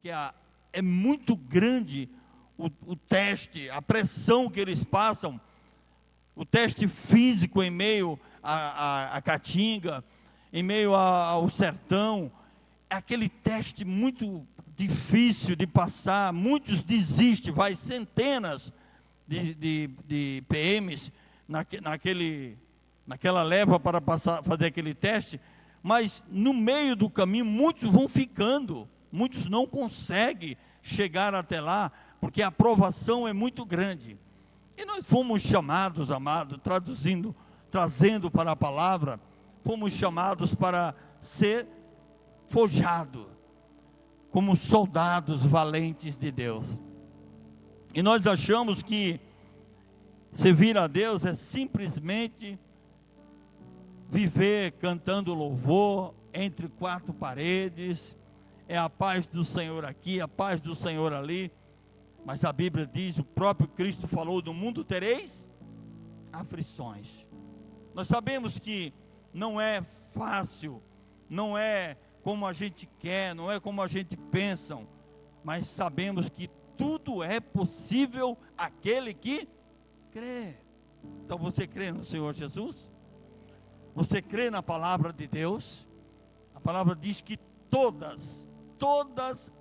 porque é muito grande o teste, a pressão que eles passam, o teste físico em meio à caatinga, em meio ao sertão. É aquele teste muito difícil de passar, muitos desistem, vai centenas de PMs naquela leva para fazer aquele teste, mas no meio do caminho muitos vão ficando, muitos não conseguem chegar até lá, porque a provação é muito grande. E nós fomos chamados, amados, trazendo para a palavra, fomos chamados para ser forjados como soldados valentes de Deus. E nós achamos que servir a Deus é simplesmente viver cantando louvor entre quatro paredes, é a paz do Senhor aqui, a paz do Senhor ali. Mas a Bíblia diz, o próprio Cristo falou: no mundo tereis aflições. Nós sabemos que não é fácil, não é como a gente quer, não é como a gente pensa, mas sabemos que tudo é possível àquele que crê. Então você crê no Senhor Jesus? Você crê na palavra de Deus? A palavra diz que todas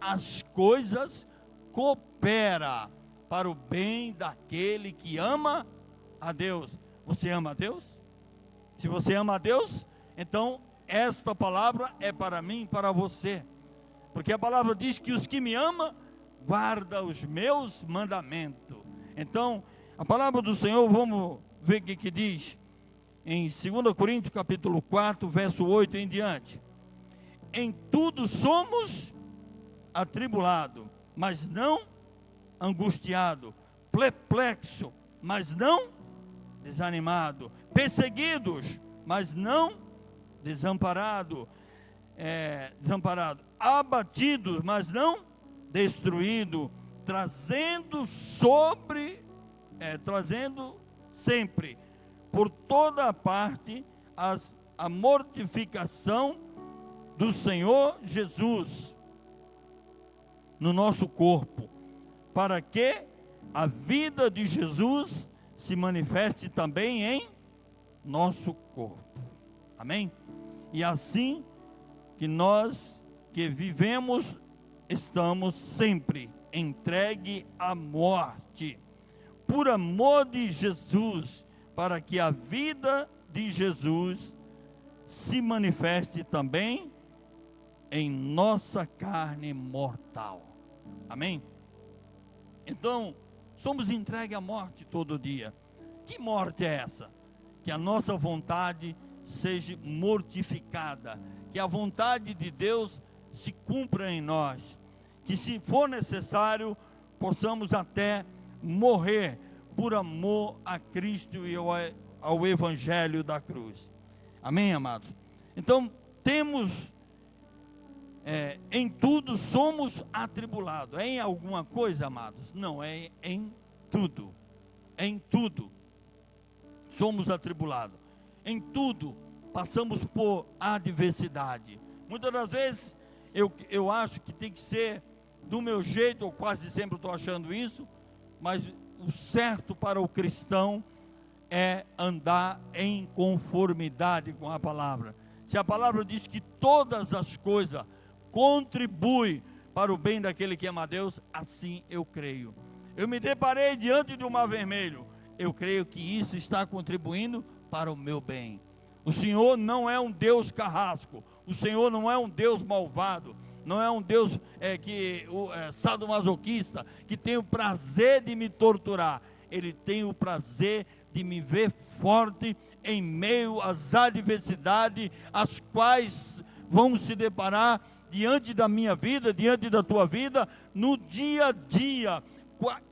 as coisas cooperam para o bem daquele que ama a Deus. Você ama a Deus? Se você ama a Deus, então esta palavra é para mim e para você, porque a palavra diz que os que me amam, guardam os meus mandamentos. Então, a palavra do Senhor, vamos ver o que diz, em 2 Coríntios capítulo 4, verso 8 em diante. Em tudo somos atribulados, mas não angustiados, perplexos, mas não desanimados, perseguidos, mas não desamparados, abatidos, mas não destruídos, trazendo sempre, por toda parte, a mortificação do Senhor Jesus no nosso corpo, para que a vida de Jesus se manifeste também em nosso corpo. Amém? E assim que nós que vivemos, estamos sempre entregue à morte, por amor de Jesus, para que a vida de Jesus se manifeste também em nossa carne mortal. Amém? Então, somos entregues à morte todo dia. Que morte é essa? Que a nossa vontade seja mortificada, que a vontade de Deus se cumpra em nós, que se for necessário, possamos até morrer por amor a Cristo e ao Evangelho da cruz. Amém, amados? Então, temos, em tudo somos atribulados. É em alguma coisa, amados? Não, é em tudo. Em tudo somos atribulados. Em tudo passamos por adversidade. Muitas das vezes eu acho que tem que ser do meu jeito, ou quase sempre estou achando isso, mas o certo para o cristão é andar em conformidade com a palavra. Se a palavra diz que todas as coisas contribuem para o bem daquele que ama a Deus, assim eu creio. Eu me deparei diante de um mar vermelho, eu creio que isso está contribuindo para o meu bem. O Senhor não é um Deus carrasco, o Senhor não é um Deus malvado, não é um Deus sadomasoquista, que tem o prazer de me torturar. Ele tem o prazer de me ver forte em meio às adversidades, as quais vamos se deparar diante da minha vida, diante da tua vida, no dia a dia.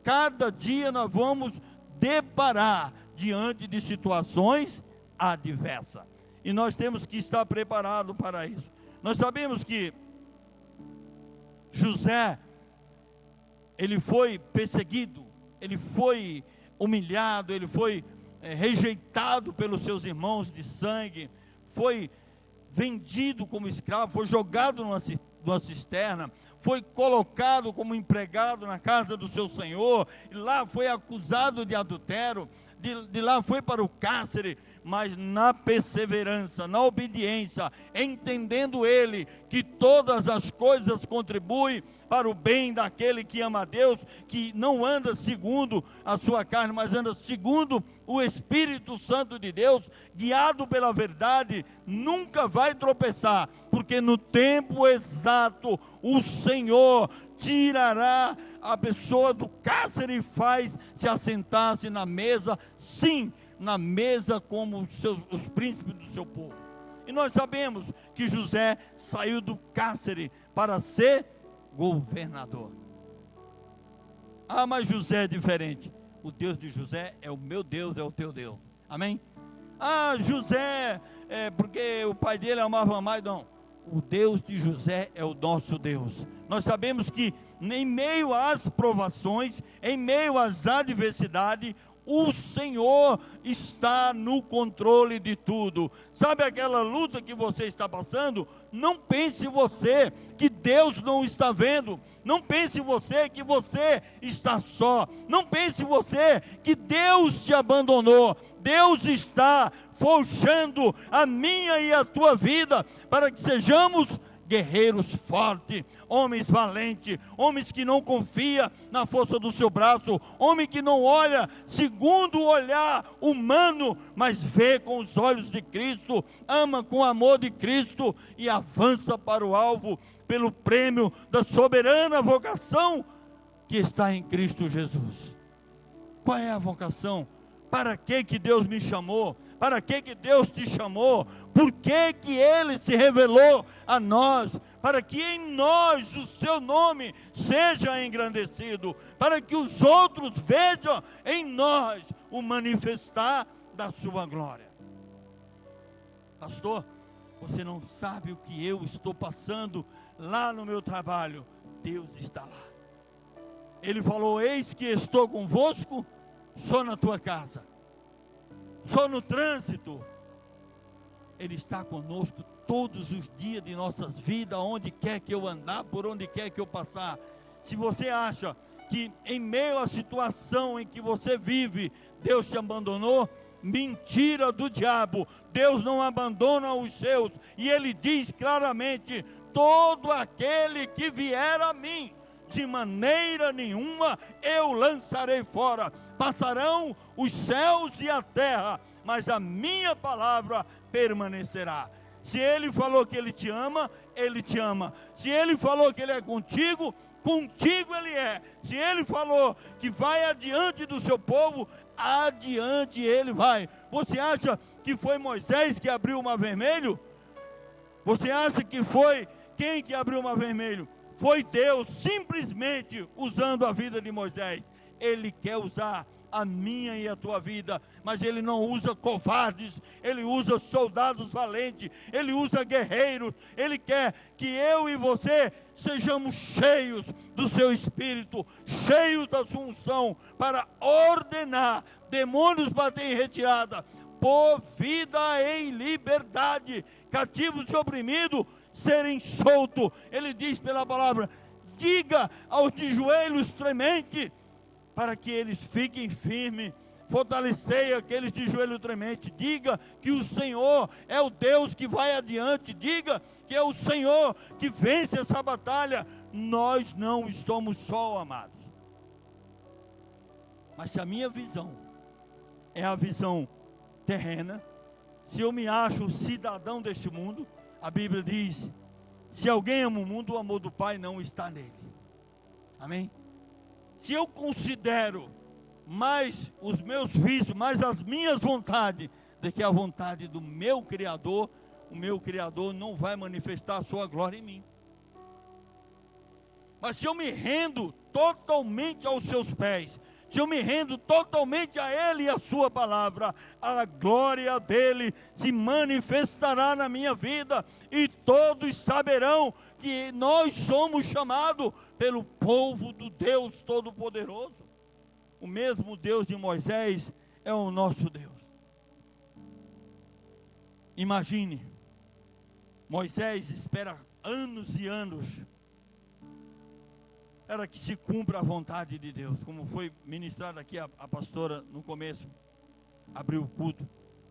Cada dia nós vamos deparar diante de situações adversas, e nós temos que estar preparados para isso. Nós sabemos que José, ele foi perseguido, ele foi humilhado, ele foi rejeitado pelos seus irmãos de sangue, foi vendido como escravo, foi jogado numa cisterna, foi colocado como empregado na casa do seu senhor, e lá foi acusado de adultério, de lá foi para o cárcere, mas na perseverança, na obediência, entendendo ele que todas as coisas contribuem para o bem daquele que ama a Deus, que não anda segundo a sua carne, mas anda segundo o Espírito Santo de Deus, guiado pela verdade, nunca vai tropeçar, porque no tempo exato o Senhor tirará a pessoa do cárcere e faz se assentar-se na mesa, sim, na mesa como os príncipes do seu povo. E nós sabemos que José saiu do cárcere para ser governador. Ah, mas José é diferente. O Deus de José é o meu Deus, é o teu Deus. Amém? Ah, José, porque o pai dele amava mais. Não. O Deus de José é o nosso Deus. Nós sabemos que em meio às provações, em meio às adversidades, o Senhor está no controle de tudo. Sabe aquela luta que você está passando? Não pense você que Deus não está vendo. Não pense você que você está só. Não pense você que Deus te abandonou. Deus está forjando a minha e a tua vida para que sejamos guerreiros fortes, homens valentes, homens que não confiam na força do seu braço, homem que não olha segundo o olhar humano, mas vê com os olhos de Cristo, ama com o amor de Cristo e avança para o alvo, pelo prêmio da soberana vocação que está em Cristo Jesus. Qual é a vocação? Para que Deus me chamou? Para que Deus te chamou? Por que Ele se revelou a nós? Para que em nós o seu nome seja engrandecido, para que os outros vejam em nós o manifestar da sua glória. Pastor, você não sabe o que eu estou passando lá no meu trabalho. Deus está lá. Ele falou: eis que estou convosco, só na tua casa, só no trânsito. Ele está conosco todos os dias de nossas vidas, onde quer que eu andar, por onde quer que eu passar. Se você acha que em meio à situação em que você vive, Deus te abandonou, mentira do diabo. Deus não abandona os seus, e Ele diz claramente: todo aquele que vier a mim, de maneira nenhuma eu lançarei fora. Passarão os céus e a terra, mas a minha palavra permanecerá. Se Ele falou que Ele te ama, Ele te ama. Se Ele falou que Ele é contigo, contigo Ele é. Se Ele falou que vai adiante do seu povo, adiante Ele vai. Você acha que foi Moisés que abriu o mar vermelho? Você acha que foi quem que abriu o mar vermelho? Foi Deus, simplesmente usando a vida de Moisés. Ele quer usar a minha e a tua vida, mas Ele não usa covardes, Ele usa soldados valentes, Ele usa guerreiros. Ele quer que eu e você sejamos cheios do seu Espírito, cheios da sua unção, para ordenar demônios bater em retirada, por vida em liberdade, cativos e oprimidos serem soltos. Ele diz pela palavra: diga aos de joelhos trementes, para que eles fiquem firmes. Fortalecei aqueles de joelho tremente. Diga que o Senhor é o Deus que vai adiante. Diga que é o Senhor que vence essa batalha. Nós não estamos só, amados. Mas se a minha visão é a visão terrena, se eu me acho cidadão deste mundo, a Bíblia diz: se alguém ama o mundo, o amor do Pai não está nele. Amém? Se eu considero mais os meus vícios, mais as minhas vontades, do que a vontade do meu Criador, o meu Criador não vai manifestar a sua glória em mim. Mas se eu me rendo totalmente aos seus pés, se eu me rendo totalmente a Ele e a sua palavra, a glória dEle se manifestará na minha vida, e todos saberão que nós somos chamados pelo povo do Deus Todo-Poderoso. O mesmo Deus de Moisés é o nosso Deus. Imagine, Moisés espera anos e anos para que se cumpra a vontade de Deus, como foi ministrado aqui a pastora no começo, abriu o culto,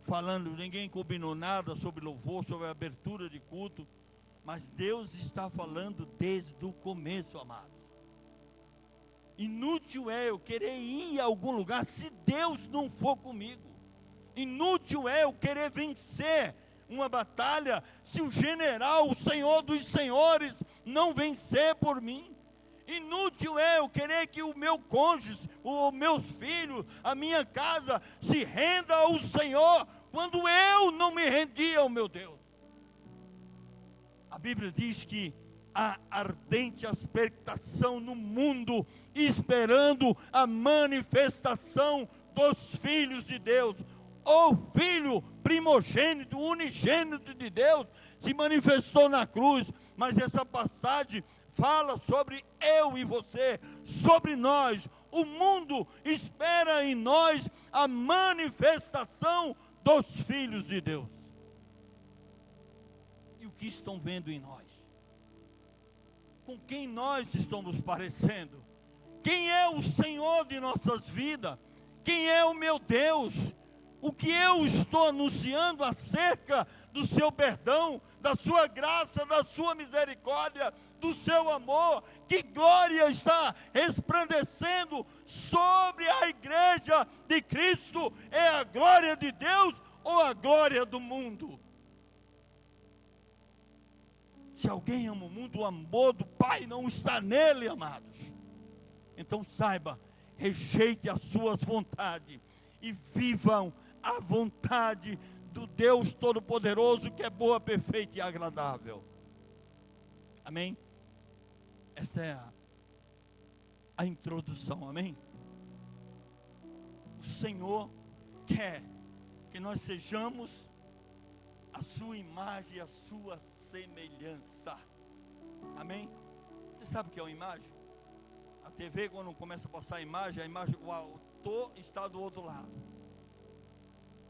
falando, ninguém combinou nada sobre louvor, sobre a abertura de culto, mas Deus está falando desde o começo, amados. Inútil é eu querer ir a algum lugar se Deus não for comigo. Inútil é eu querer vencer uma batalha se o general, o Senhor dos Senhores, não vencer por mim. Inútil é eu querer que o meu cônjuge, os meus filhos, a minha casa se renda ao Senhor, quando eu não me rendi ao meu Deus. A Bíblia diz que há ardente expectação no mundo, esperando a manifestação dos filhos de Deus. O Filho primogênito, unigênito de Deus, se manifestou na cruz, mas essa passagem fala sobre eu e você, sobre nós. O mundo espera em nós a manifestação dos filhos de Deus. E o que estão vendo em nós? Com quem nós estamos parecendo? Quem é o Senhor de nossas vidas? Quem é o meu Deus? O que eu estou anunciando acerca do seu perdão, da sua graça, da sua misericórdia, do seu amor? Que glória está resplandecendo sobre a igreja de Cristo? É a glória de Deus ou a glória do mundo? Se alguém ama o mundo, o amor do Pai não está nele, amados. Então saiba, rejeite as suas vontades e vivam a vontade do Deus Todo-Poderoso, que é boa, perfeita e agradável. Amém? Essa é a introdução, amém? O Senhor quer que nós sejamos a sua imagem e a sua semelhança. Amém? Você sabe o que é uma imagem? A TV, quando começa a passar a imagem, o autor está do outro lado.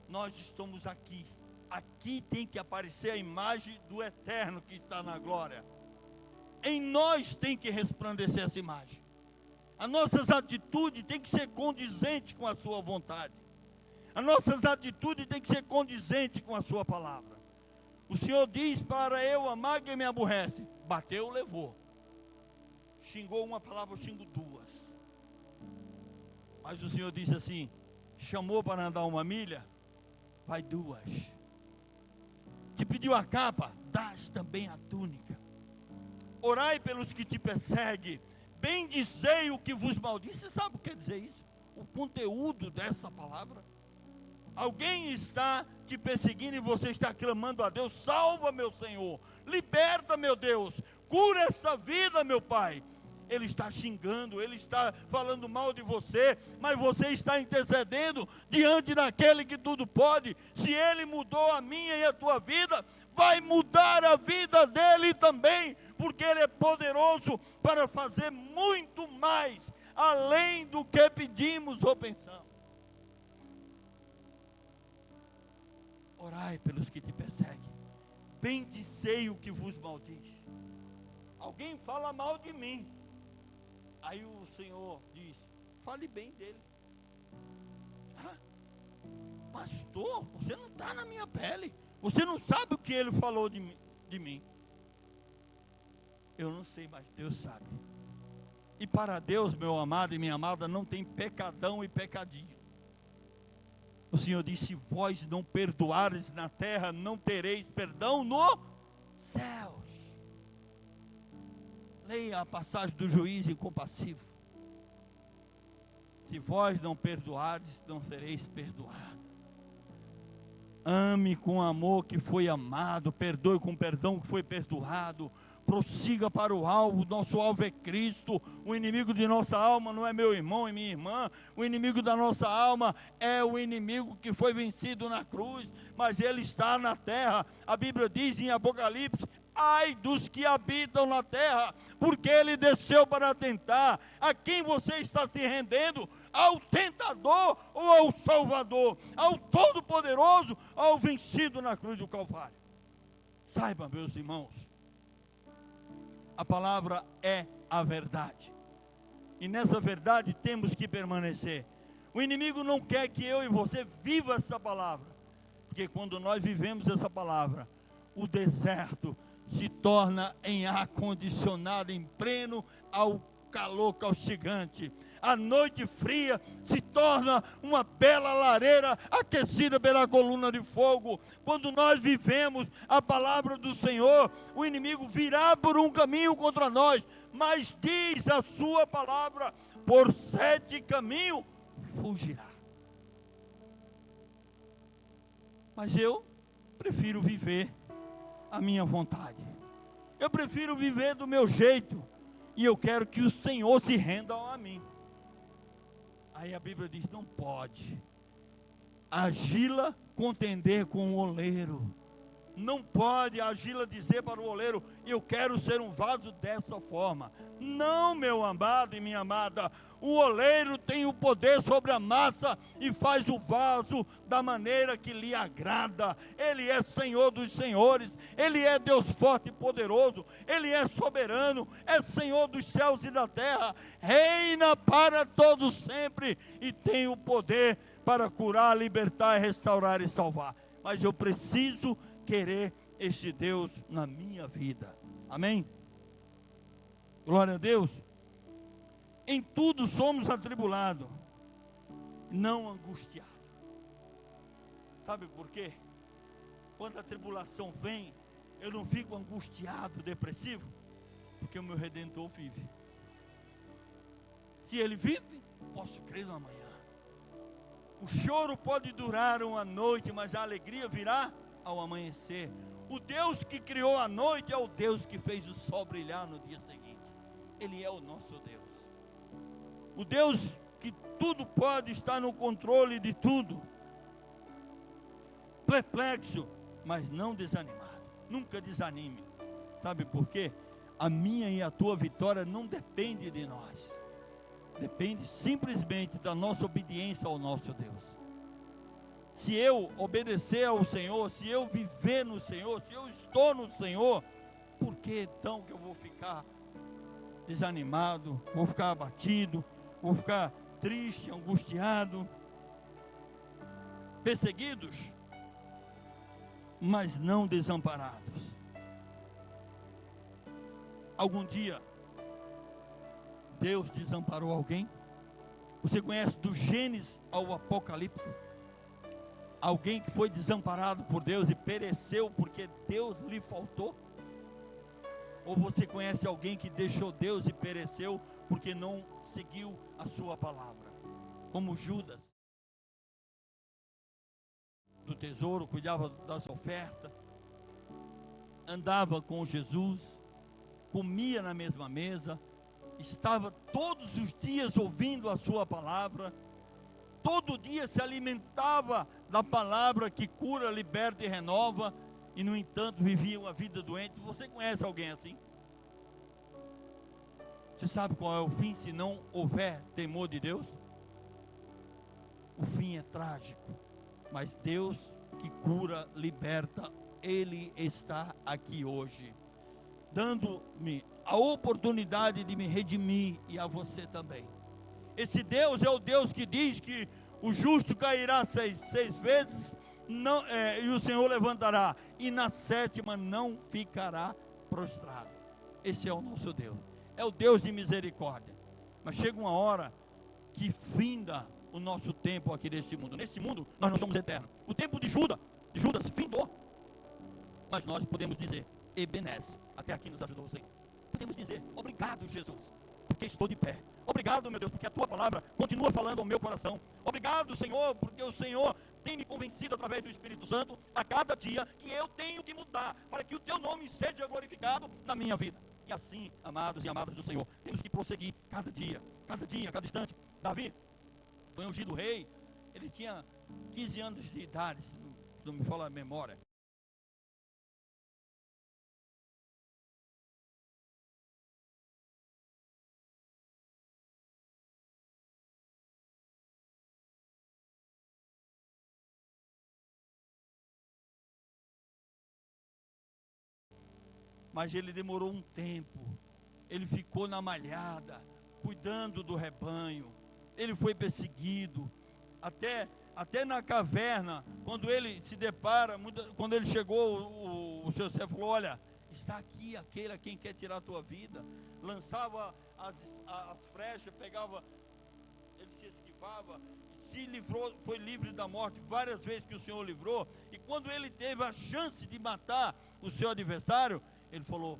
Nós estamos aqui. Aqui tem que aparecer a imagem do eterno que está na glória. Em nós tem que resplandecer essa imagem. As nossas atitudes têm que ser condizentes com a sua vontade. As nossas atitudes têm que ser condizentes com a sua palavra. O Senhor diz para eu amar quem me aborrece. Bateu, levou. Xingou uma palavra, eu xingo duas. Mas o Senhor disse assim: chamou para andar uma milha, vai duas. Te pediu a capa, dás também a túnica. Orai pelos que te perseguem, bendizei o que vos maldiz. Você sabe o que quer dizer isso? O conteúdo dessa palavra. Alguém está te perseguindo e você está clamando a Deus: salva, meu Senhor, liberta, meu Deus, cura esta vida, meu Pai. Ele está xingando, ele está falando mal de você, mas você está intercedendo diante daquele que tudo pode. Se ele mudou a minha e a tua vida, vai mudar a vida dele também, porque ele é poderoso para fazer muito mais, além do que pedimos ou pensamos. Orai pelos que te perseguem, bendizei o que vos maldiz. Alguém fala mal de mim, aí o Senhor diz: fale bem dele. Pastor, você não está na minha pele, você não sabe o que ele falou de mim. Eu não sei, mas Deus sabe. E para Deus, meu amado e minha amada, não tem pecadão e pecadinho. O Senhor disse: se vós não perdoares na terra, não tereis perdão nos céus. Leia a passagem do juiz incompassivo. Se vós não perdoares, não sereis perdoados. Ame com amor que foi amado, perdoe com perdão que foi perdoado. Prossiga para o alvo, nosso alvo é Cristo. O inimigo de nossa alma não é meu irmão e minha irmã. O inimigo da nossa alma é o inimigo que foi vencido na cruz, mas ele está na terra. A Bíblia diz em Apocalipse: ai dos que habitam na terra, porque ele desceu para tentar. A quem você está se rendendo? Ao tentador ou ao Salvador? Ao Todo-Poderoso ou ao vencido na cruz do Calvário? Saiba, meus irmãos, a palavra é a verdade. e nessa verdade temos que permanecer. O inimigo não quer que eu e você viva essa palavra, porque quando nós vivemos essa palavra, o deserto se torna em ar-condicionado, em pleno ao calor caustigante. A noite fria se torna uma bela lareira aquecida pela coluna de fogo. Quando nós vivemos a palavra do Senhor, o inimigo virá por um caminho contra nós, mas diz a sua palavra: por 7 caminhos fugirá. Mas eu prefiro viver a minha vontade. Eu prefiro viver do meu jeito. E eu quero que o Senhor se renda a mim. Aí a Bíblia diz: não pode a Gila contender com o oleiro. Não pode a Gila dizer para o oleiro: eu quero ser um vaso dessa forma. Não, meu amado e minha amada. O oleiro tem o poder sobre a massa e faz o vaso da maneira que lhe agrada. Ele é Senhor dos senhores, Ele é Deus forte e poderoso, Ele é soberano, é Senhor dos céus e da terra, reina para todos sempre e tem o poder para curar, libertar, restaurar e salvar. Mas eu preciso querer este Deus na minha vida. Amém? Glória a Deus. Em tudo somos atribulados, não angustiados. Sabe por quê? Quando a tribulação vem, eu não fico angustiado, depressivo, porque o meu Redentor vive. Se Ele vive, posso crer no amanhã. O choro pode durar uma noite, mas a alegria virá ao amanhecer. O Deus que criou a noite é o Deus que fez o sol brilhar no dia seguinte. Ele é o nosso Deus. O Deus que tudo pode, estar no controle de tudo. Perplexo, mas não desanimado. Nunca desanime. Sabe por quê? A minha e a tua vitória não depende de nós. Depende simplesmente da nossa obediência ao nosso Deus. Se eu obedecer ao Senhor, se eu viver no Senhor, se eu estou no Senhor, por que então que eu vou ficar desanimado, vou ficar abatido, vou ficar triste, angustiado, perseguidos, mas não desamparados? Algum dia Deus desamparou alguém? Você conhece do Gênesis ao Apocalipse alguém que foi desamparado por Deus e pereceu porque Deus lhe faltou? Ou você conhece alguém que deixou Deus e pereceu porque não seguiu a sua palavra? Como Judas, do tesouro, cuidava das ofertas, andava com Jesus, comia na mesma mesa, estava todos os dias ouvindo a sua palavra, todo dia se alimentava da palavra que cura, liberta e renova, e no entanto vivia uma vida doente. Você conhece alguém assim? Você sabe qual é o fim se não houver temor de Deus? O fim é trágico, mas Deus que cura, liberta, Ele está aqui hoje, dando-me a oportunidade de me redimir, e a você também. Esse Deus é o Deus que diz que o justo cairá seis vezes, não, e o Senhor levantará, e na 7ª não ficará prostrado. Esse é o nosso Deus, é o Deus de misericórdia. Mas chega uma hora que finda o nosso tempo aqui neste mundo. Neste mundo nós não somos eternos. O tempo de Judas findou, mas nós podemos dizer: Ebenezer, até aqui nos ajudou o Senhor. Podemos dizer: obrigado, Jesus, porque estou de pé. Obrigado, meu Deus, porque a tua palavra continua falando ao meu coração. Obrigado, Senhor, porque o Senhor tem me convencido através do Espírito Santo a cada dia que eu tenho que mudar para que o teu nome seja glorificado na minha vida. E assim, amados e amadas do Senhor, temos que prosseguir cada dia, cada instante. Davi foi ungido rei, ele tinha 15 anos de idade, se não me fala a memória. Mas ele demorou um tempo, ele ficou na malhada, cuidando do rebanho. Ele foi perseguido, até na caverna, quando ele se depara, quando ele chegou, o seu servo falou: olha, está aqui aquele a quem quer tirar a tua vida. Lançava as flechas, pegava, ele se esquivava, se livrou, foi livre da morte várias vezes que o Senhor livrou. E quando ele teve a chance de matar o seu adversário, ele falou: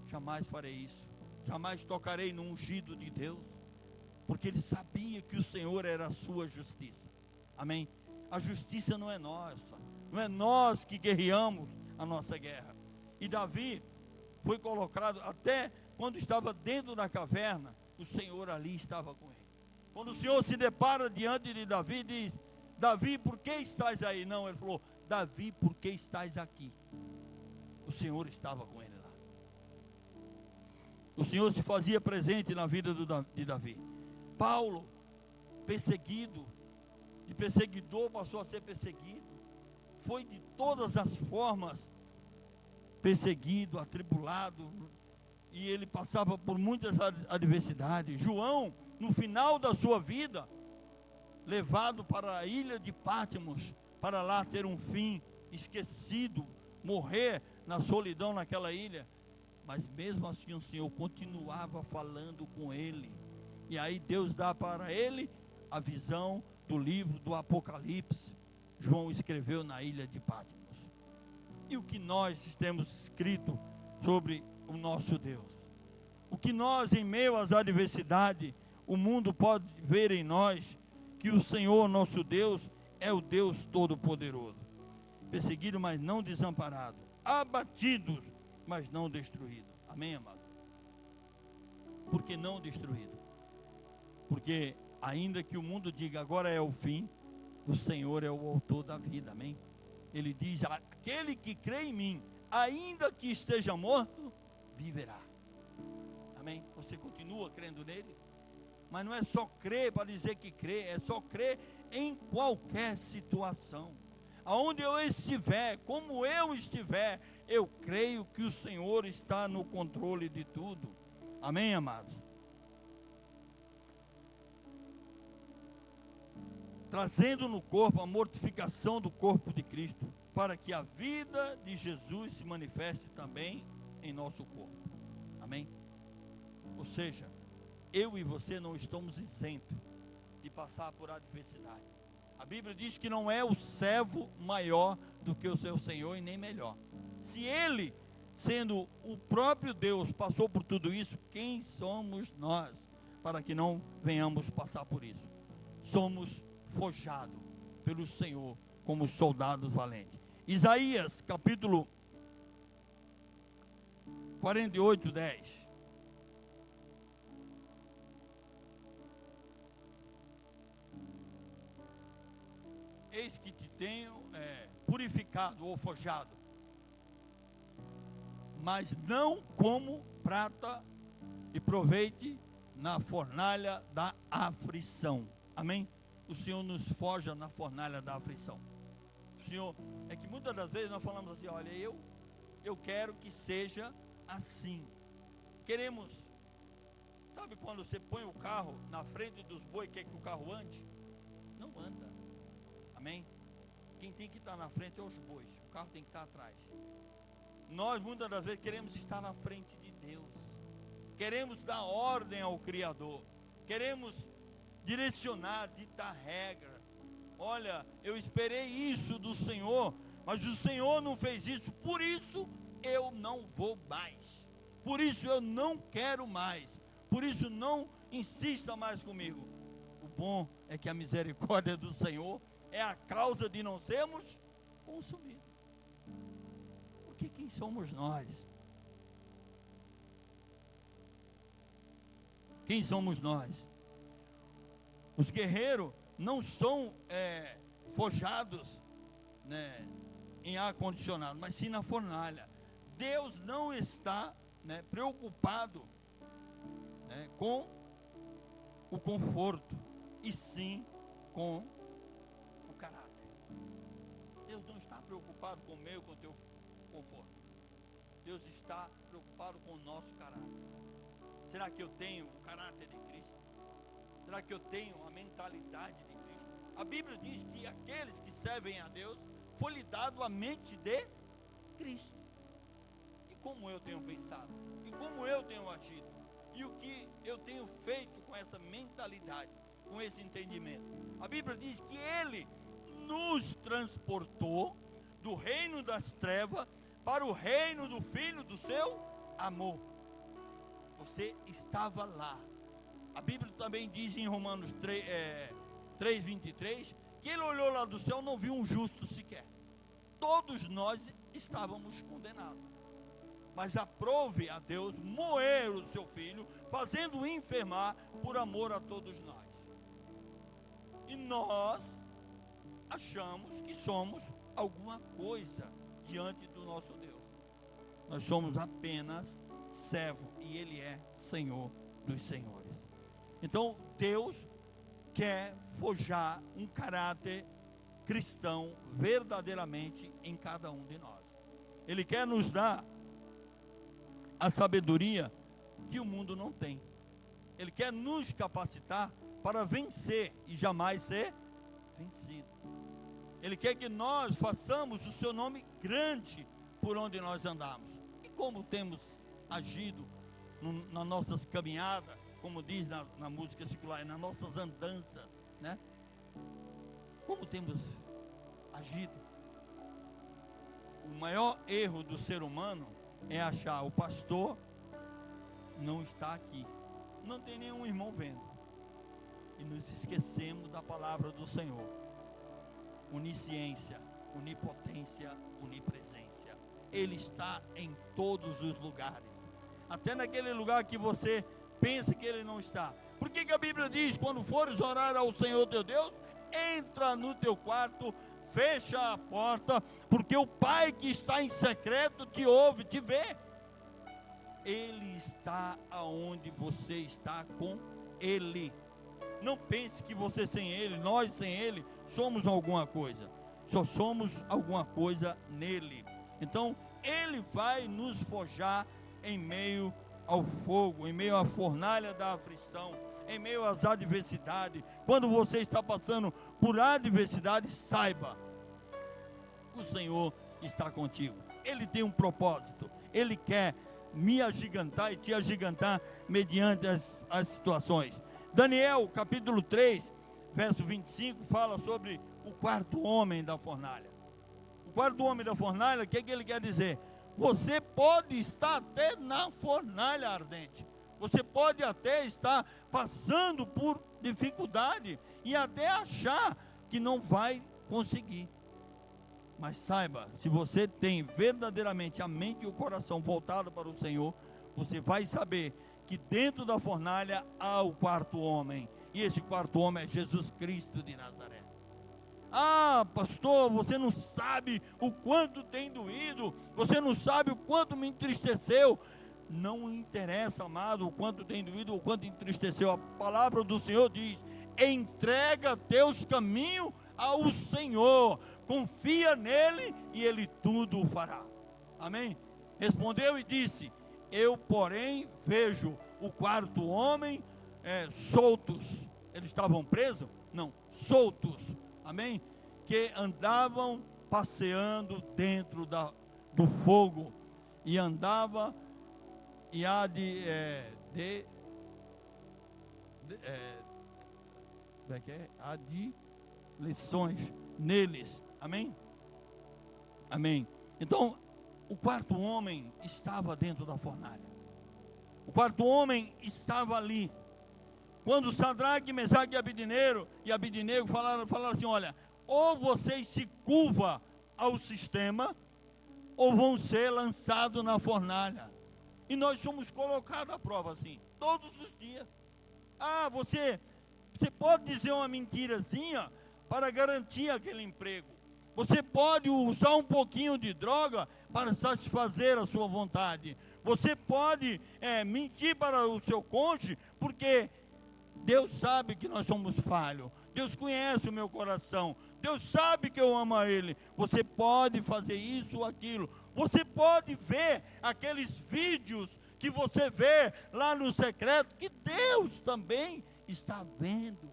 jamais farei isso, jamais tocarei no ungido de Deus, porque ele sabia que o Senhor era a sua justiça. Amém? A justiça não é nossa, não é nós que guerreamos a nossa guerra. E Davi foi colocado, até quando estava dentro da caverna, o Senhor ali estava com ele. Quando o Senhor se depara diante de Davi, diz: Davi, por que estás aí? Não, ele falou: Davi, por que estás aqui? O Senhor estava com ele lá. O Senhor se fazia presente na vida de Davi. Paulo, perseguido, de perseguidor passou a ser perseguido, foi de todas as formas perseguido, atribulado, e ele passava por muitas adversidades. João, no final da sua vida, levado para a ilha de Patmos, para lá ter um fim, esquecido, morrer na solidão naquela ilha, mas mesmo assim o Senhor continuava falando com ele. E aí Deus dá para ele a visão do livro do Apocalipse. João escreveu na ilha de Patmos. E o que nós temos escrito sobre o nosso Deus? O que nós, em meio às adversidades, o mundo pode ver em nós que o Senhor nosso Deus é o Deus Todo-Poderoso. Perseguido, mas não desamparado. Abatidos, mas não destruído. Amém, amado? Por que não destruído? Porque ainda que o mundo diga agora é o fim, o Senhor é o autor da vida. Amém? Ele diz: aquele que crê em mim, ainda que esteja morto, viverá. Amém? Você continua crendo nele? Mas não é só crer para dizer que crê, é só crer em qualquer situação. Aonde eu estiver, como eu estiver, eu creio que o Senhor está no controle de tudo. Amém, amados? Trazendo no corpo a mortificação do corpo de Cristo, para que a vida de Jesus se manifeste também em nosso corpo. Amém? Ou seja, eu e você não estamos isentos de passar por adversidade. A Bíblia diz que não é o servo maior do que o seu Senhor e nem melhor. Se ele, sendo o próprio Deus, passou por tudo isso, quem somos nós para que não venhamos passar por isso? Somos forjados pelo Senhor como soldados valentes. Isaías capítulo 48, 10. Eis que te tenho purificado ou forjado, mas não como prata, e proveite na fornalha da aflição. Amém? O Senhor nos forja na fornalha da aflição. O Senhor, é que muitas das vezes nós falamos assim: olha, eu quero que seja assim. Queremos, sabe quando você põe o carro na frente dos bois, quer que o carro ande? Não anda. Amém? Quem tem que estar na frente é os bois, o carro tem que estar atrás. Nós muitas das vezes queremos estar na frente de Deus, queremos dar ordem ao Criador, queremos direcionar, ditar regra. Olha, eu esperei isso do Senhor, mas o Senhor não fez isso, por isso eu não vou mais, por isso eu não quero mais, por isso não insista mais comigo. O bom é que a misericórdia do Senhor é a causa de não sermos consumidos. Porque quem somos nós? Quem somos nós? Os guerreiros não são forjados, né, em ar-condicionado, mas sim na fornalha. Deus não está, né, preocupado, né, com o conforto, e sim com o caráter. Deus não está preocupado com o meu e com o teu conforto. Deus está preocupado com o nosso caráter. Será que eu tenho o caráter de Cristo? Será que eu tenho a mentalidade de Cristo? A Bíblia diz que aqueles que servem a Deus, foi-lhe dado a mente de Cristo. E como eu tenho pensado? E como eu tenho agido? E o que eu tenho feito com essa mentalidade, com esse entendimento? A Bíblia diz que Ele nos transportou do reino das trevas para o reino do Filho do seu amor. Você estava lá. A Bíblia também diz em Romanos 3:23, que Ele olhou lá do céu e não viu um justo sequer. Todos nós estávamos condenados. Mas aprove a Deus moer o seu Filho, fazendo-o enfermar por amor a todos nós. E nós achamos que somos alguma coisa diante do nosso Deus. Nós somos apenas servo e Ele é Senhor dos senhores. Então Deus quer forjar um caráter cristão verdadeiramente em cada um de nós. Ele quer nos dar a sabedoria que o mundo não tem. Ele quer nos capacitar para vencer e jamais ser vencido. Ele quer que nós façamos o seu nome grande por onde nós andamos. E como temos agido nas nossas caminhadas, como diz na música secular, nas nossas andanças, né? Como temos agido? O maior erro do ser humano é achar o pastor não está aqui, não tem nenhum irmão vendo, e nos esquecemos da palavra do Senhor. Onisciência, onipotência, onipresença. Ele está em todos os lugares, até naquele lugar que você pensa que Ele não está. Por que a Bíblia diz, quando fores orar ao Senhor teu Deus, entra no teu quarto, fecha a porta, porque o Pai que está em secreto te ouve, te vê. Ele está aonde você está com Ele. Não pense que você sem Ele, nós sem Ele, somos alguma coisa. Só somos alguma coisa nele. Então, Ele vai nos forjar em meio ao fogo, em meio à fornalha da aflição, em meio às adversidades. Quando você está passando por adversidade, saiba, o Senhor está contigo. Ele tem um propósito. Ele quer me agigantar e te agigantar mediante as situações. Daniel, capítulo 3, verso 25, fala sobre o quarto homem da fornalha. O quarto homem da fornalha, o que ele quer dizer? Você pode estar até na fornalha ardente. Você pode até estar passando por dificuldade e até achar que não vai conseguir. Mas saiba, se você tem verdadeiramente a mente e o coração voltado para o Senhor, você vai saber que dentro da fornalha há o quarto homem. E esse quarto homem é Jesus Cristo de Nazaré. Ah, pastor, você não sabe o quanto tem doído, você não sabe o quanto me entristeceu. Não interessa, amado, o quanto tem doído, o quanto entristeceu. A palavra do Senhor diz: entrega teus caminhos ao Senhor, confia nele e ele tudo fará. Amém? Respondeu e disse: eu, porém, vejo o quarto homem soltos. Eles estavam presos? Não, soltos. Amém? Que andavam passeando dentro do fogo. E andava e há há de lições neles. Amém? Amém. Então, o quarto homem estava dentro da fornalha. O quarto homem estava ali. Quando Sadraque, Mesaque e Abidnego falaram assim: olha, ou vocês se curvam ao sistema, ou vão ser lançados na fornalha. E nós somos colocados à prova assim, todos os dias. Ah, você pode dizer uma mentirazinha para garantir aquele emprego. Você pode usar um pouquinho de droga para satisfazer a sua vontade. Você pode mentir para o seu cônjuge, porque Deus sabe que nós somos falhos. Deus conhece o meu coração. Deus sabe que eu amo a Ele. Você pode fazer isso ou aquilo. Você pode ver aqueles vídeos que você vê lá no secreto, que Deus também está vendo.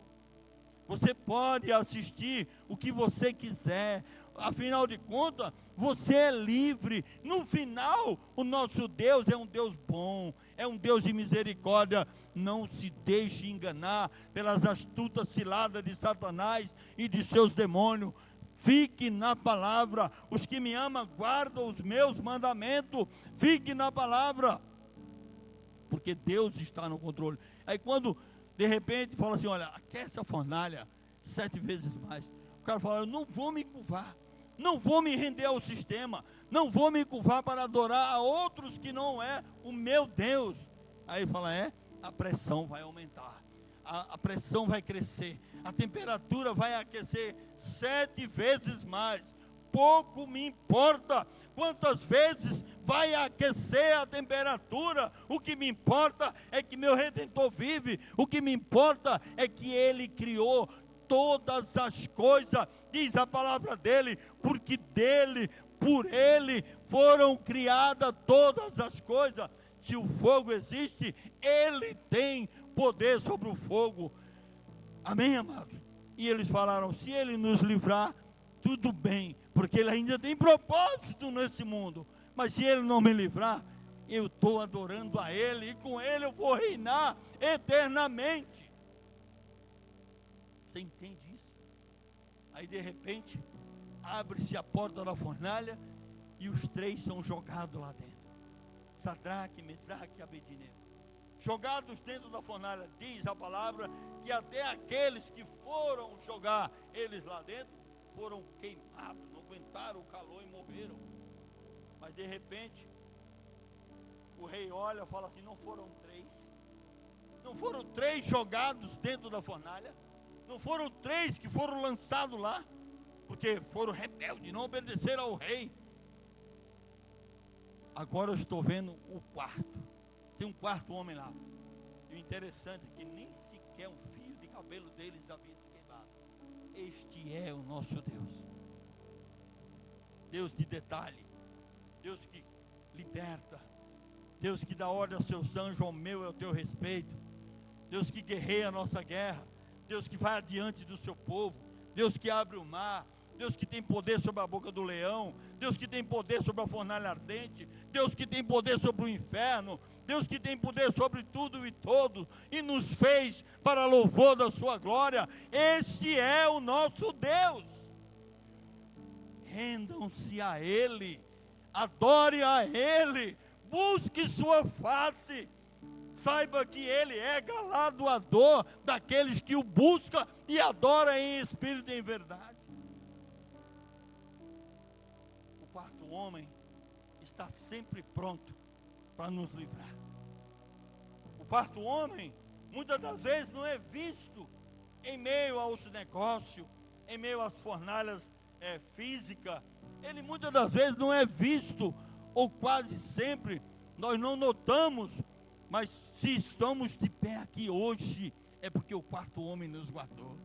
Você pode assistir o que você quiser, afinal de contas, você é livre. No final, o nosso Deus é um Deus bom, é um Deus de misericórdia. Não se deixe enganar pelas astutas ciladas de Satanás e de seus demônios. Fique na palavra. Os que me amam guardam os meus mandamentos. Fique na palavra, porque Deus está no controle. Aí quando de repente fala assim, olha, aquece a fornalha 7 vezes mais, o cara fala, eu não vou me curvar, não vou me render ao sistema, não vou me curvar para adorar a outros que não é o meu Deus. Aí fala, a pressão vai aumentar, a pressão vai crescer, a temperatura vai aquecer 7 vezes mais. Pouco me importa quantas vezes vai aquecer a temperatura, o que me importa é que meu Redentor vive, o que me importa é que Ele criou todas as coisas, diz a palavra dele, porque dele, por ele, foram criadas todas as coisas. Se o fogo existe, ele tem poder sobre o fogo. Amém, amados? E eles falaram, se ele nos livrar, tudo bem, porque ele ainda tem propósito nesse mundo, mas se ele não me livrar, eu estou adorando a ele, e com ele eu vou reinar eternamente. Você entende isso? Aí de repente, abre-se a porta da fornalha, e os 3 são jogados lá dentro, Sadraque, Mesaque e Abednego, jogados dentro da fornalha. Diz a palavra que até aqueles que foram jogar eles lá dentro, foram queimados, não aguentaram o calor e morreram. Mas de repente, o rei olha e fala assim, não foram 3? Não foram 3 jogados dentro da fornalha? Não foram 3 que foram lançados lá? Porque foram rebeldes, não obedeceram ao rei. Agora eu estou vendo o quarto. Tem um quarto homem lá. E o interessante é que nem sequer um fio de cabelo deles havia se queimado. Este é o nosso Deus. Deus de detalhe. Deus que liberta. Deus que dá ordem aos seus anjos, ao meu e ao teu respeito. Deus que guerreia a nossa guerra. Deus que vai adiante do seu povo. Deus que abre o mar. Deus que tem poder sobre a boca do leão. Deus que tem poder sobre a fornalha ardente. Deus que tem poder sobre o inferno. Deus que tem poder sobre tudo e todos, e nos fez para louvor da sua glória. Este é o nosso Deus. Rendam-se a Ele, adore a Ele, busque sua face, saiba que Ele é galardoador daqueles que o buscam e adoram em espírito e em verdade. O quarto homem está sempre pronto para nos livrar. O quarto homem, muitas das vezes, não é visto em meio aos negócios, em meio às fornalhas físicas. Ele muitas das vezes não é visto, ou quase sempre, nós não notamos, mas se estamos de pé aqui hoje, é porque o quarto homem nos guardou.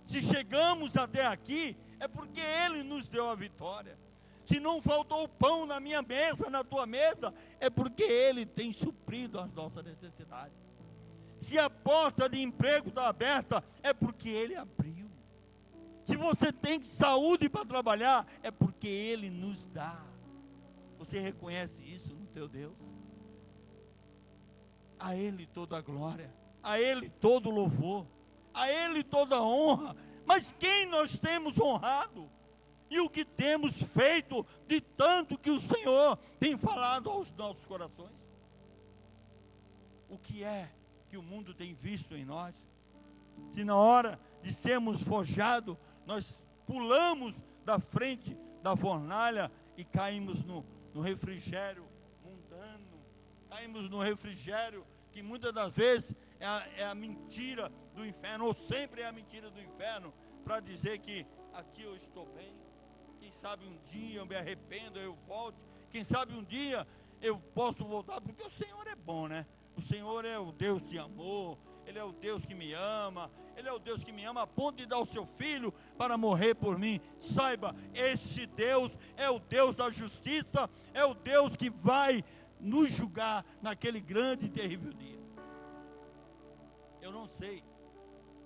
Se chegamos até aqui, é porque Ele nos deu a vitória. Se não faltou pão na minha mesa, na tua mesa, é porque Ele tem suprido as nossas necessidades. Se a porta de emprego está aberta, é porque Ele abriu. Se você tem saúde para trabalhar, é porque Ele nos dá. Você reconhece isso no teu Deus? A Ele toda a glória, a Ele todo o louvor, a Ele toda a honra. Mas quem nós temos honrado? E o que temos feito de tanto que o Senhor tem falado aos nossos corações? O que é que o mundo tem visto em nós? Se na hora de sermos forjados, nós pulamos da frente da fornalha e caímos no refrigério mundano, caímos no refrigério que muitas das vezes é a mentira do inferno, ou sempre é a mentira do inferno, para dizer que aqui eu estou bem. Quem sabe um dia eu me arrependo, eu volte. Quem sabe um dia eu posso voltar, porque o Senhor é bom, né? O Senhor é o Deus de amor, Ele é o Deus que me ama, Ele é o Deus que me ama a ponto de dar o seu Filho para morrer por mim. Saiba, este Deus é o Deus da justiça, é o Deus que vai nos julgar naquele grande e terrível dia. Eu não sei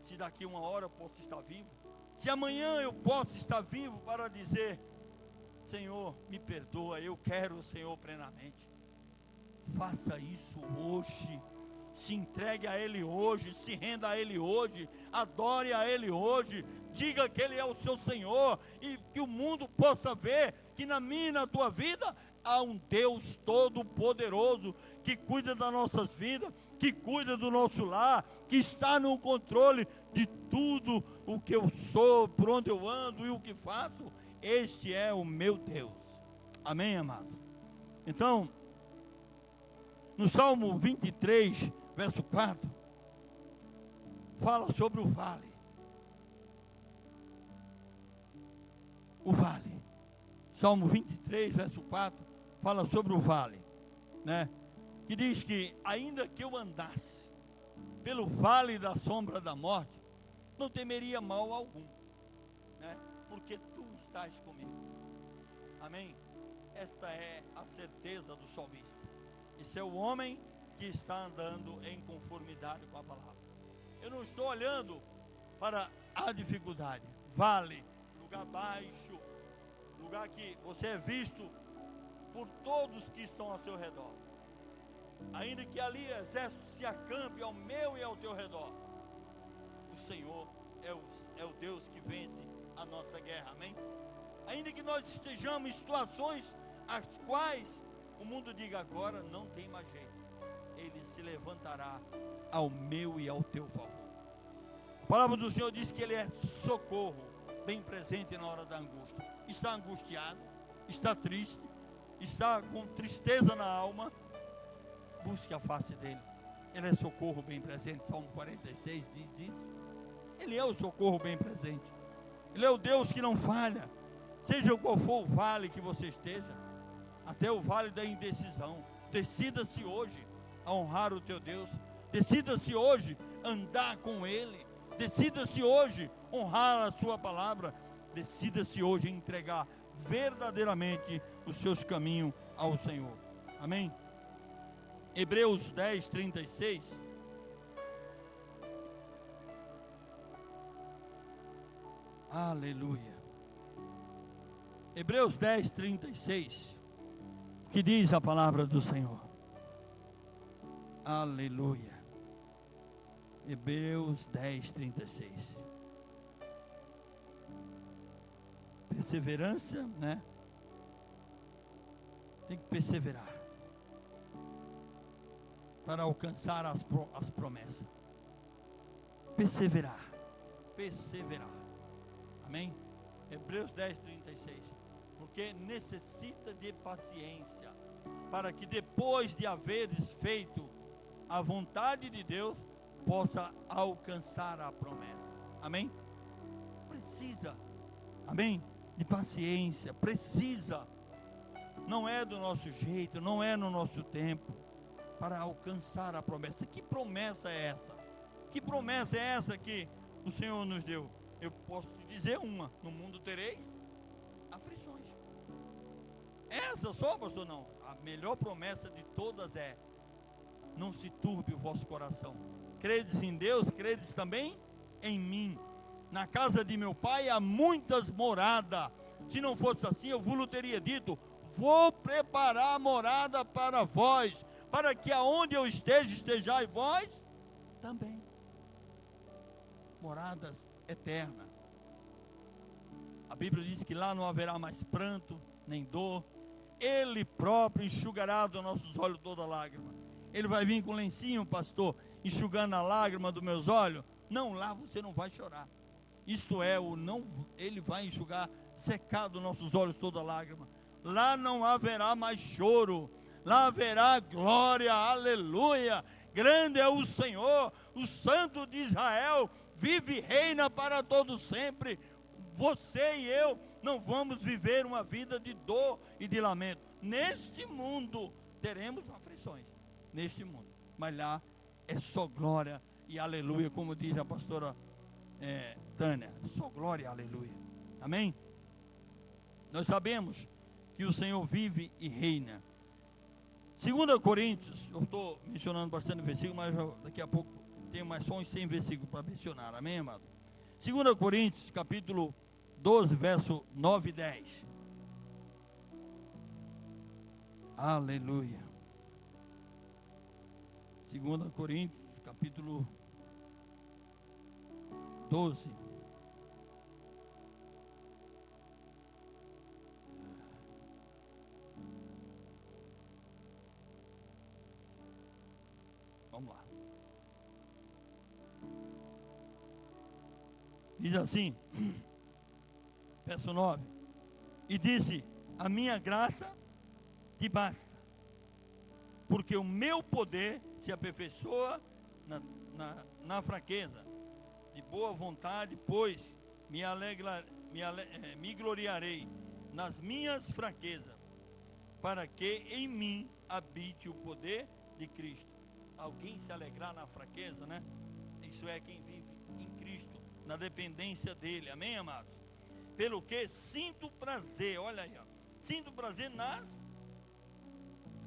se daqui uma hora eu posso estar vivo, se amanhã eu posso estar vivo para dizer: Senhor, me perdoa, eu quero o Senhor plenamente. Faça isso hoje, se entregue a Ele hoje, se renda a Ele hoje, adore a Ele hoje, diga que Ele é o seu Senhor, e que o mundo possa ver que na minha e na tua vida há um Deus todo-poderoso, que cuida das nossas vidas, que cuida do nosso lar, que está no controle de tudo o que eu sou, por onde eu ando e o que faço. Este é o meu Deus. Amém, amado? Então, no Salmo 23, verso 4, fala sobre o vale. O vale. Salmo 23, verso 4, fala sobre o vale, né? Que diz que ainda que eu andasse pelo vale da sombra da morte, não temeria mal algum, né? Porque tu estás comigo. Amém? Esta é a certeza do salmista. Esse é o homem que está andando em conformidade com a palavra. Eu não estou olhando para a dificuldade. Vale, lugar baixo, lugar que você é visto por todos que estão ao seu redor. Ainda que ali o exército se acampe ao meu e ao teu redor, o Senhor é o Deus que vence a nossa guerra. Amém? Ainda que nós estejamos em situações as quais o mundo diga: agora não tem mais jeito, Ele se levantará ao meu e ao teu favor. A palavra do Senhor diz que Ele é socorro, bem presente na hora da angústia. Está angustiado, está triste, está com tristeza na alma, busque a face dEle. Ele é socorro bem presente. Salmo 46 diz isso. Ele é o socorro bem presente. Ele é o Deus que não falha. Seja qual for o vale que você esteja, até o vale da indecisão, decida-se hoje a honrar o teu Deus. Decida-se hoje andar com Ele. Decida-se hoje honrar a sua palavra. Decida-se hoje entregar verdadeiramente os seus caminhos ao Senhor. Amém? Hebreus 10, 36. Aleluia. Hebreus 10, 36. Que diz a palavra do Senhor. Aleluia. Hebreus 10, 36. Perseverança, né? Tem que perseverar para alcançar as promessas. Perseverar. Perseverar. Amém? Hebreus 10, 36. Porque necessita de paciência, para que depois de haveres feito a vontade de Deus, possa alcançar a promessa. Amém? Precisa, amém? De paciência, precisa. Não é do nosso jeito, não é no nosso tempo, para alcançar a promessa. Que promessa é essa? Que promessa é essa que o Senhor nos deu? Eu posso te dizer uma: no mundo tereis aflições. Essa só, pastor? Não. A melhor promessa de todas é: não se turbe o vosso coração. Credes em Deus, credes também em mim. Na casa de meu pai há muitas moradas. Se não fosse assim, eu vos teria dito: vou preparar morada para vós, para que aonde eu esteja, estejais vós também. Moradas eternas. A Bíblia diz que lá não haverá mais pranto, nem dor. Ele próprio enxugará dos nossos olhos toda lágrima. Ele vai vir com lencinho, pastor, enxugando a lágrima dos meus olhos. Não, lá você não vai chorar. Isto é, ele vai enxugar, secar dos nossos olhos toda lágrima. Lá não haverá mais choro. Lá haverá glória, aleluia. Grande é o Senhor, o Santo de Israel, vive e reina para todo sempre. Você e eu não vamos viver uma vida de dor e de lamento. Neste mundo teremos aflições, neste mundo, mas lá é só glória e aleluia, como diz a pastora Tânia, só glória e aleluia. Amém? Nós sabemos que o Senhor vive e reina. 2 Coríntios, eu estou mencionando bastante versículo, mas daqui a pouco tenho mais só uns 100 versículos para mencionar, amém, amado? 2 Coríntios, capítulo 12, verso 9 e 10. Aleluia. 2 Coríntios, capítulo 12. Vamos lá. Diz assim, verso 9: E disse: a minha graça te basta, porque o meu poder se aperfeiçoa na fraqueza. De boa vontade, pois me gloriarei nas minhas fraquezas, para que em mim habite o poder de Cristo. Alguém se alegrar na fraqueza, né? Isso é quem vive em Cristo, na dependência dele, amém, amados? Pelo que sinto prazer, olha aí, ó, sinto prazer nas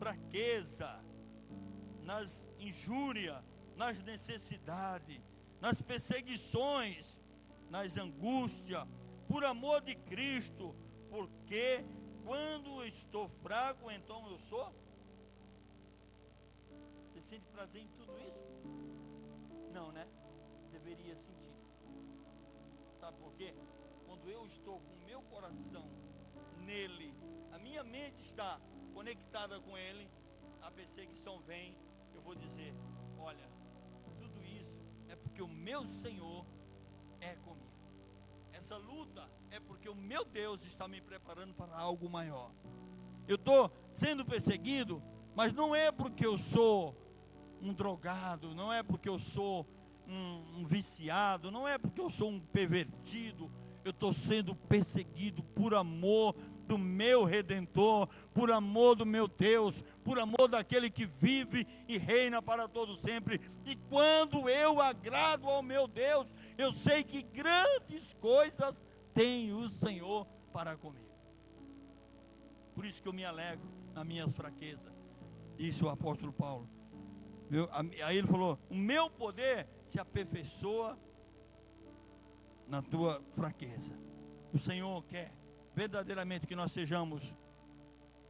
fraquezas, nas injúrias, nas necessidades, nas perseguições, nas angústias, por amor de Cristo, porque quando estou fraco, então eu sou. Você sente prazer em tudo isso? Não, né? Deveria sentir. Sabe por quê? Quando eu estou com o meu coração nele, a minha mente está conectada com ele, a perseguição vem, eu vou dizer: olha, tudo isso é porque o meu Senhor é comigo. Essa luta é porque o meu Deus está me preparando para algo maior. Eu estou sendo perseguido, mas não é porque eu sou um drogado, não é porque eu sou um viciado, não é porque eu sou um pervertido. Eu estou sendo perseguido por amor do meu Redentor, por amor do meu Deus, por amor daquele que vive e reina para todo sempre. E quando eu agrado ao meu Deus, eu sei que grandes coisas tem o Senhor para comigo. Por isso que eu me alegro nas minhas fraquezas, disse o apóstolo Paulo. Aí ele falou: o meu poder se aperfeiçoa na tua fraqueza. O Senhor quer verdadeiramente que nós sejamos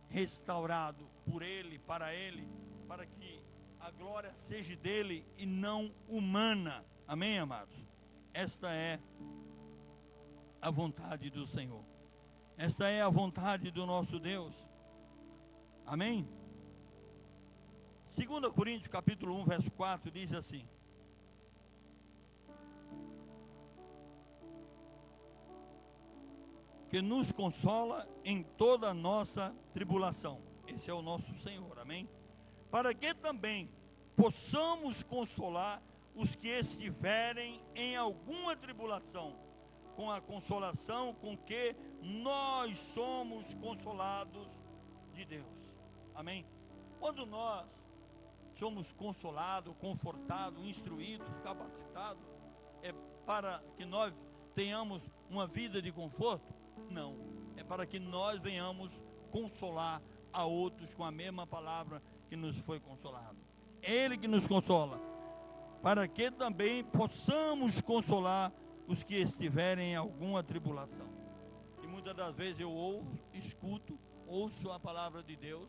restaurados por Ele, para que a glória seja dele e não humana. Amém, amados? Esta é a vontade do Senhor. Esta é a vontade do nosso Deus. Amém? 2 Coríntios capítulo 1, verso 4 diz assim: que nos consola em toda a nossa tribulação. Esse é o nosso Senhor, amém? Para que também possamos consolar os que estiverem em alguma tribulação, com a consolação com que nós somos consolados de Deus, amém? Quando nós somos consolados, confortados, instruídos, capacitados, é para que nós tenhamos uma vida de conforto? Não, é para que nós venhamos consolar a outros com a mesma palavra que nos foi consolado. É Ele que nos consola, para que também possamos consolar os que estiverem em alguma tribulação. E muitas das vezes eu ouço a palavra de Deus,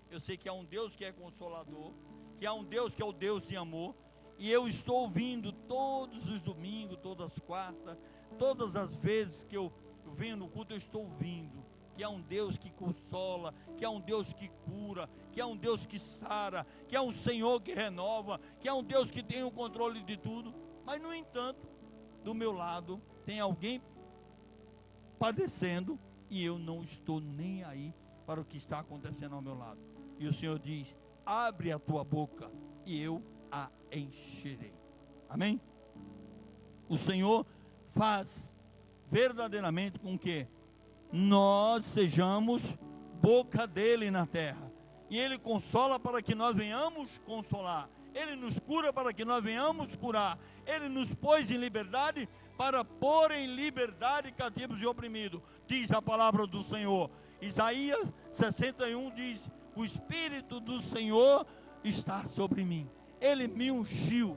eu sei que há um Deus que é consolador, que há um Deus que é o Deus de amor, e eu estou ouvindo todos os domingos, todas as quartas, todas as vezes que eu venho no culto, eu estou ouvindo que há um Deus que consola, que há um Deus que cura, que há um Deus que sara, que há um Senhor que renova, que há um Deus que tem o controle de tudo. Mas no entanto, do meu lado tem alguém padecendo e eu não estou nem aí para o que está acontecendo ao meu lado. E o Senhor diz: abre a tua boca e eu a encherei. Amém? O Senhor faz verdadeiramente com que nós sejamos boca dele na terra, e ele consola para que nós venhamos consolar, ele nos cura para que nós venhamos curar, ele nos pôs em liberdade para pôr em liberdade cativos e oprimidos, diz a palavra do Senhor. Isaías 61 diz: O Espírito do Senhor está sobre mim. Ele me ungiu.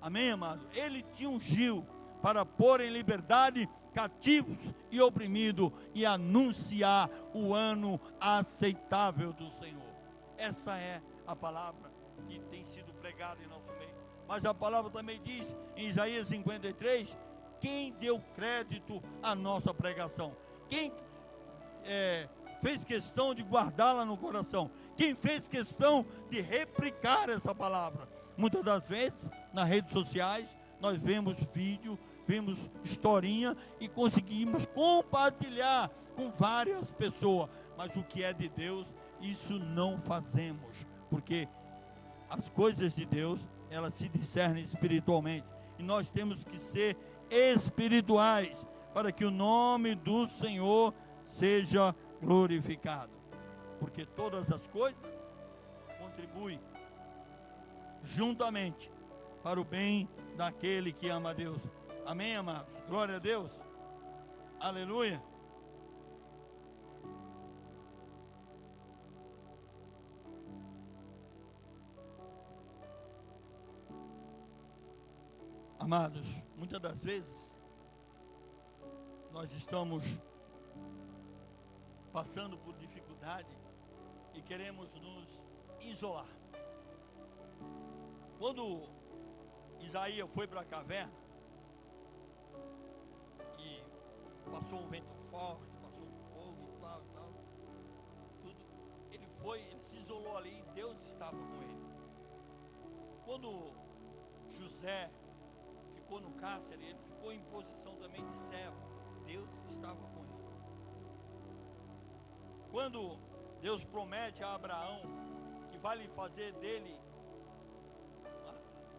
Amém, amado? Ele te ungiu para pôr em liberdade cativos e oprimidos e anunciar o ano aceitável do Senhor. Essa é a palavra que tem sido pregada em nosso meio. Mas a palavra também diz em Isaías 53, quem deu crédito à nossa pregação? Quem fez questão de guardá-la no coração? Quem fez questão de replicar essa palavra? Muitas das vezes, nas redes sociais, nós vemos vídeo, vemos historinha e conseguimos compartilhar com várias pessoas. Mas o que é de Deus, isso não fazemos, porque as coisas de Deus, elas se discernem espiritualmente, e nós temos que ser espirituais, para que o nome do Senhor seja glorificado, porque todas as coisas contribuem juntamente para o bem daquele que ama a Deus. Amém, amados? Glória a Deus. Aleluia. Amados, muitas das vezes nós estamos passando por dificuldade e queremos nos isolar. Quando Isaías foi para a caverna e passou um vento forte, passou um fogo e tal, tudo, ele se isolou ali e Deus estava com ele. Quando José ficou no cárcere, ele ficou em posição também de servo, Deus estava com ele. Quando Deus promete a Abraão que vai lhe fazer dele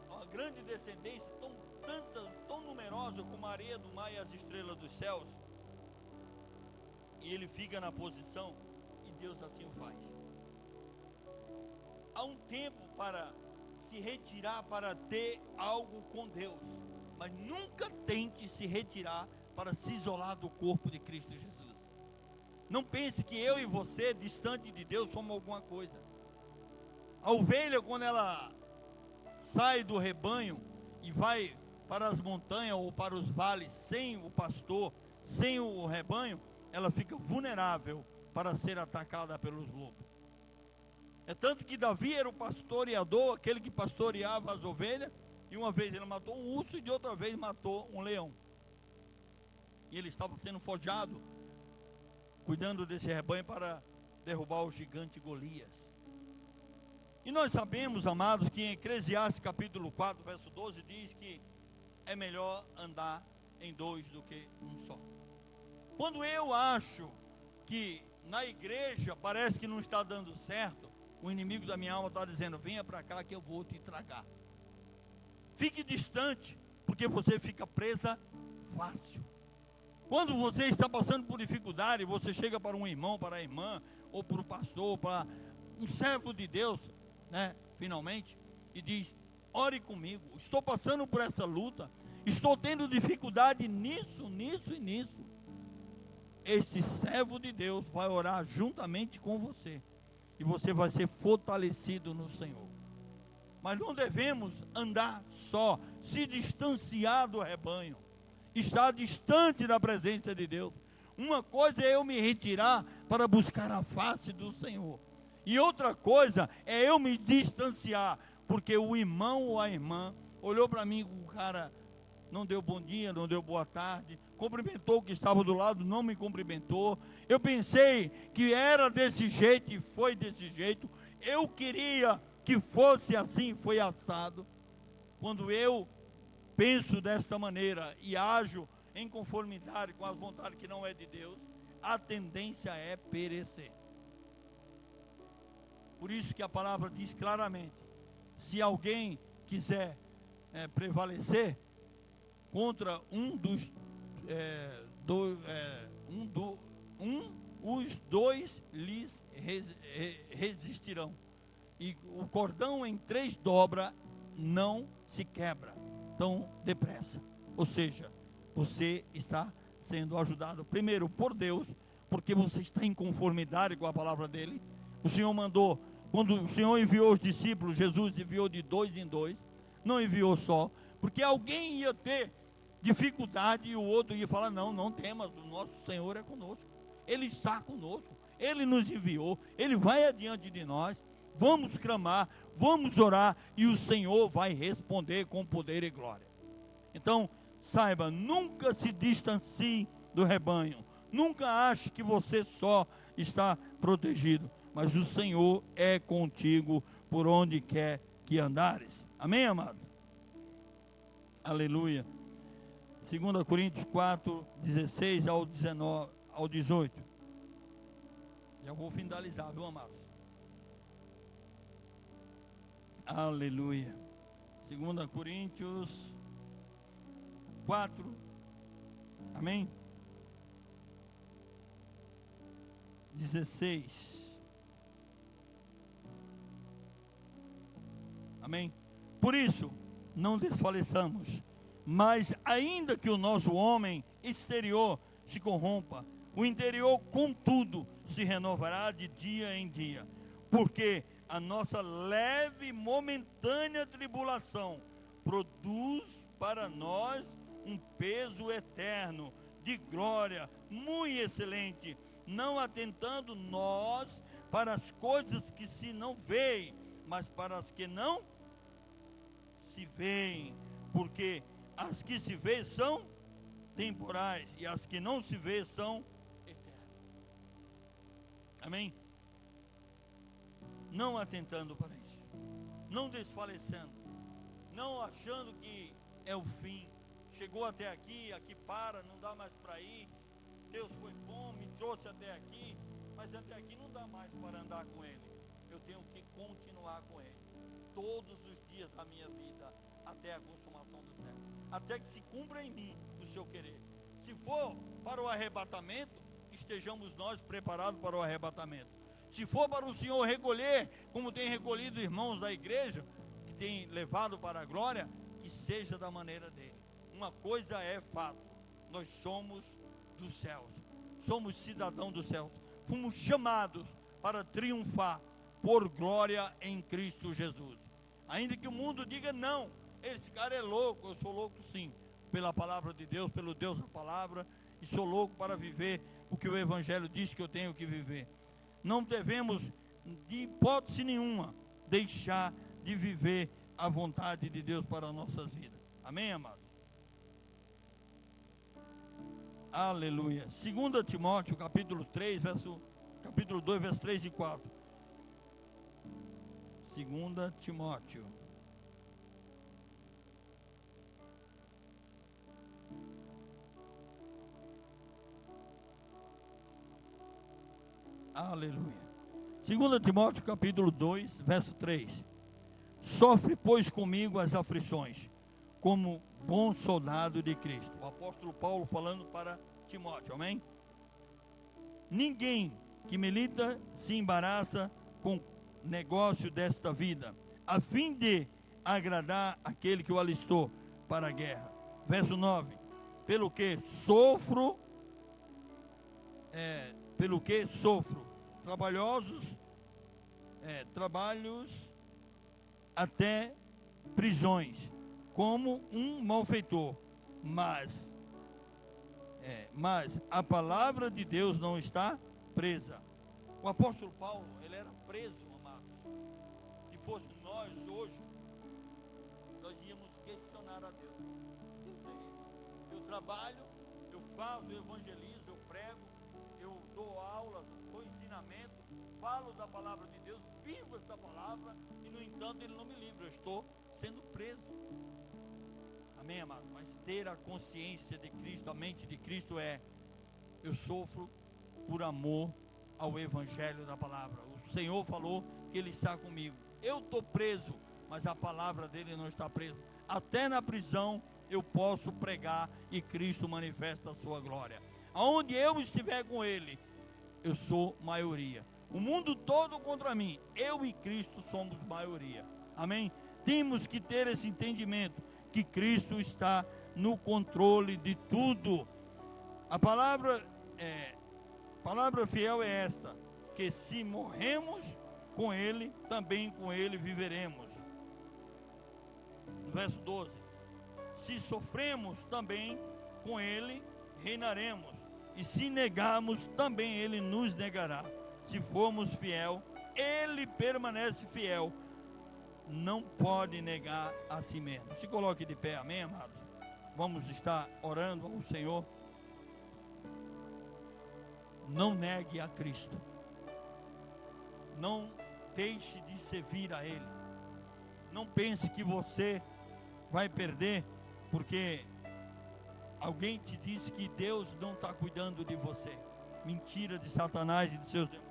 uma grande descendência, tão numerosa como a areia do mar e as estrelas dos céus, e ele fica na posição, e Deus assim o faz. Há um tempo para se retirar para ter algo com Deus, mas nunca tente se retirar para se isolar do corpo de Cristo Jesus. Não pense que eu e você, distante de Deus, somos alguma coisa. A ovelha, quando ela sai do rebanho e vai para as montanhas ou para os vales sem o pastor, sem o rebanho, ela fica vulnerável para ser atacada pelos lobos. É tanto que Davi era o pastoreador, aquele que pastoreava as ovelhas, e uma vez ele matou um urso e de outra vez matou um leão. E ele estava sendo forjado, cuidando desse rebanho para derrubar o gigante Golias. E nós sabemos, amados, que em Eclesiastes capítulo 4, verso 12, diz que é melhor andar em dois do que um só. Quando eu acho que na igreja parece que não está dando certo, o inimigo da minha alma está dizendo, venha para cá que eu vou te tragar. Fique distante, porque você fica presa fácil. Quando você está passando por dificuldade, você chega para um irmão, para a irmã, ou para o pastor, para um servo de Deus, né, finalmente, e diz, ore comigo, estou passando por essa luta, estou tendo dificuldade nisso e nisso. Este servo de Deus vai orar juntamente com você, e você vai ser fortalecido no Senhor. Mas não devemos andar só, se distanciar do rebanho, estar distante da presença de Deus. Uma coisa é eu me retirar para buscar a face do Senhor, e outra coisa é eu me distanciar, porque o irmão ou a irmã olhou para mim, o cara não deu bom dia, não deu boa tarde, cumprimentou o que estava do lado, não me cumprimentou, eu pensei que era desse jeito e foi desse jeito, eu queria que fosse assim, foi assado. Quando eu penso desta maneira e ajo em conformidade com as vontades que não é de Deus, a tendência é perecer. Por isso que a palavra diz claramente, se alguém quiser prevalecer contra os dois lhes resistirão. E o cordão em 3 dobra, não se quebra tão depressa. Ou seja, você está sendo ajudado primeiro por Deus, porque você está em conformidade com a palavra dele. O Senhor mandou, quando o Senhor enviou os discípulos, Jesus enviou de 2 em 2, não enviou só, porque alguém ia ter dificuldade e o outro ia falar: não, não temas, o nosso Senhor é conosco, Ele está conosco, Ele nos enviou, Ele vai adiante de nós. Vamos clamar, vamos orar, e o Senhor vai responder com poder e glória. Então, saiba, nunca se distancie do rebanho, nunca ache que você só está protegido, mas o Senhor é contigo por onde quer que andares. Amém, amado? Aleluia. 2 Coríntios 4, 16 ao 19, ao 18. Já vou finalizar, viu, amados? Aleluia. 2 Coríntios 4. Amém? 16. Amém? Por isso, não desfaleçamos, mas ainda que o nosso homem exterior se corrompa, o interior, contudo, se renovará de dia em dia, porque a nossa leve e momentânea tribulação produz para nós um peso eterno de glória muito excelente, não atentando nós para as coisas que se não veem, mas para as que não se veem, porque as que se veem são temporais e as que não se veem são eternas. Amém? Não atentando para isso, não desfalecendo, não achando que é o fim, chegou até aqui, aqui para, não dá mais para ir, Deus foi bom, me trouxe até aqui, mas até aqui não dá mais para andar com Ele, eu tenho que continuar com Ele, todos os dias da minha vida, até a consumação do século, até que se cumpra em mim o seu querer. Se for para o arrebatamento, estejamos nós preparados para o arrebatamento. Se for para o Senhor recolher, como tem recolhido irmãos da igreja, que tem levado para a glória, que seja da maneira dele. Uma coisa é fato, nós somos dos céus, somos cidadãos dos céus, fomos chamados para triunfar por glória em Cristo Jesus. Ainda que o mundo diga: não, esse cara é louco, eu sou louco sim, pela palavra de Deus, pelo Deus da palavra, e sou louco para viver o que o Evangelho diz que eu tenho que viver. Não devemos, de hipótese nenhuma, deixar de viver a vontade de Deus para as nossas vidas. Amém, amados? Aleluia. 2 Timóteo, capítulo 2, verso 3 e 4. 2 Timóteo. Aleluia. 2 Timóteo capítulo 2, verso 3. Sofre, pois, comigo as aflições, como bom soldado de Cristo. O apóstolo Paulo falando para Timóteo, amém? Ninguém que milita se embaraça com negócio desta vida, a fim de agradar aquele que o alistou para a guerra. Verso 9. Pelo que sofro trabalhos até prisões, como um malfeitor, mas a palavra de Deus não está presa. O apóstolo Paulo, ele era preso, amados. Se fosse nós hoje, nós íamos questionar a Deus. Deus é esse? Eu trabalho, eu faço, eu evangelizo, eu prego, eu dou aulas, dou ensinamento, falo da palavra de Deus, vivo essa palavra, e no entanto ele não me livra, eu estou sendo preso. Amém, amado? Mas ter a consciência de Cristo, a mente de Cristo eu sofro por amor ao evangelho da palavra. O Senhor falou que Ele está comigo. Eu estou preso, mas a palavra dele não está presa. Até na prisão eu posso pregar e Cristo manifesta a sua glória. Aonde eu estiver com Ele, eu sou maioria. O mundo todo contra mim, eu e Cristo somos maioria. Amém? Temos que ter esse entendimento, que Cristo está no controle de tudo. A palavra fiel é esta, porque se morremos com ele, também com ele viveremos. Verso 12: se sofremos, também com ele reinaremos, e se negarmos, também ele nos negará. Se formos fiel, ele permanece fiel, não pode negar a si mesmo. Se coloque de pé, amém, amados? Vamos estar orando ao Senhor. Não negue a Cristo, não deixe de servir a Ele. Não pense que você vai perder porque alguém te disse que Deus não está cuidando de você. Mentira de Satanás e de seus demônios.